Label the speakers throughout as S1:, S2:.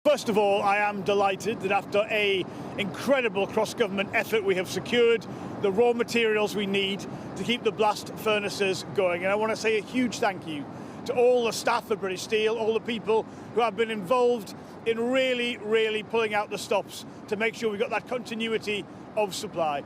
S1: First of all, I am delighted that after an incredible cross-government effort, we have secured the raw materials we need to keep the blast furnaces going. And I want to say a huge thank you to all the staff at British Steel, all the people who have been involved in really pulling out the stops to make sure we've got that continuity of supply.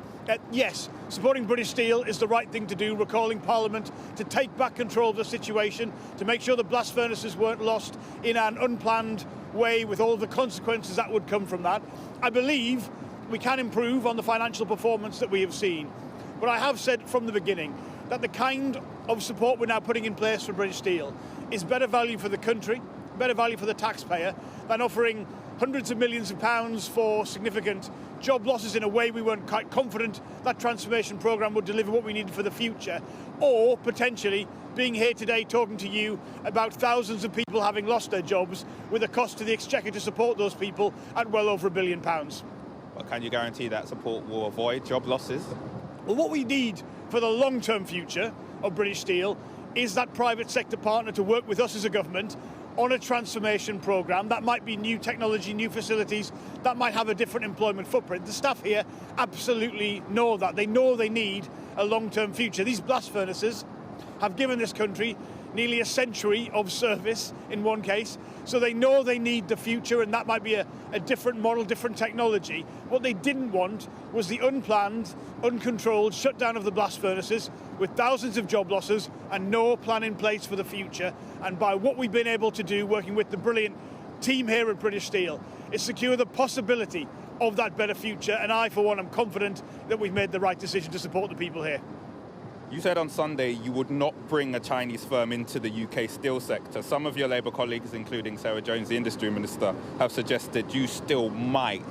S1: Yes, supporting British Steel is the right thing to do. We're calling Parliament to take back control of the situation, to make sure the blast furnaces weren't lost in an unplanned way with all the consequences that would come from that. I believe we can improve on the financial performance that we have seen. But I have said from the beginning that the kind of support we're now putting in place for British Steel is better value for the country, better value for the taxpayer than offering hundreds of millions of pounds for significant job losses in a way we weren't quite confident that transformation programme would deliver what we needed for the future, or potentially being here today talking to you about thousands of people having lost their jobs with a cost to the Exchequer to support those people at well over £1 billion.
S2: Well, can you guarantee that support will avoid job losses?
S1: Well, what we need for the long-term future of British Steel is that private sector partner to work with us as a government on a transformation programme. That might be new technology, new facilities, that might have a different employment footprint. The staff here absolutely know that. They know they need a long-term future. These blast furnaces have given this country nearly a century of service in one case, so they know they need the future, and that might be a different model, different technology. What they didn't want was the unplanned, uncontrolled shutdown of the blast furnaces with thousands of job losses and no plan in place for the future. And by what we've been able to do, working with the brilliant team here at British Steel, is secure the possibility of that better future. And I, for one, am confident that we've made the right decision to support the people here.
S2: You said on Sunday you would not bring a Chinese firm into the UK steel sector. Some of your Labour colleagues, including Sarah Jones, the Industry Minister, have suggested you still might.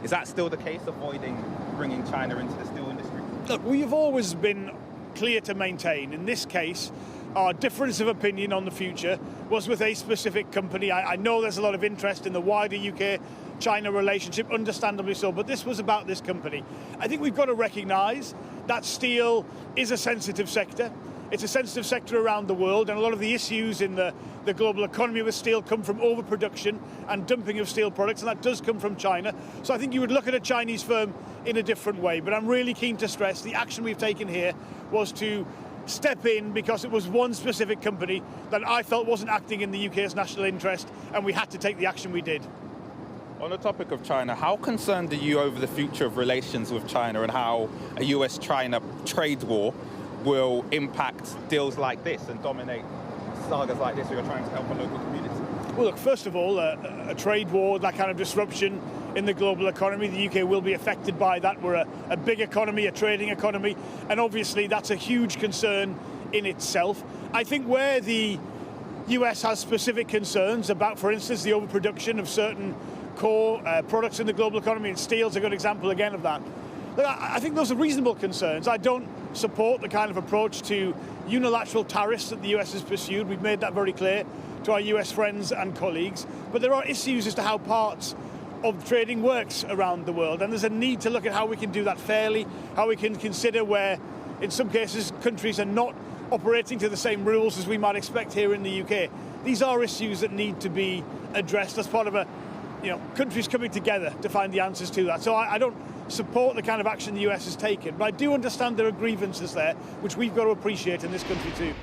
S2: Is that still the case, avoiding bringing China into the steel industry?
S1: Look, we have always been clear to maintain, in this case, our difference of opinion on the future was with a specific company. I know there's a lot of interest in the wider UK-China relationship, understandably so, but this was about this company. I think we've got to recognise that steel is a sensitive sector. It's a sensitive sector around the world, and a lot of the issues in the global economy with steel come from overproduction and dumping of steel products, and that does come from China. So I think you would look at a Chinese firm in a different way. But I'm really keen to stress the action we've taken here was to step in because it was one specific company that I felt wasn't acting in the UK's national interest, and we had to take the action we did.
S2: On the topic of China, how concerned are you over the future of relations with China and how a US-China trade war will impact deals like this and dominate sagas like this where you're trying to help a local community?
S1: Well, look, first of all, a trade war, that kind of disruption in the global economy, the UK will be affected by that. We're a big economy, a trading economy, and obviously that's a huge concern in itself. I think where the US has specific concerns about, for instance, the overproduction of certain core products in the global economy, and steel's a good example again of that. Look, I think those are reasonable concerns. I don't support the kind of approach to unilateral tariffs that the US has pursued. We've made that very clear to our US friends and colleagues. But there are issues as to how parts of trading works around the world, and there's a need to look at how we can do that fairly, how we can consider where, in some cases, countries are not operating to the same rules as we might expect here in the UK. These are issues that need to be addressed as part of countries coming together to find the answers to that. So I don't support the kind of action the US has taken, but I do understand there are grievances there, which we've got to appreciate in this country too.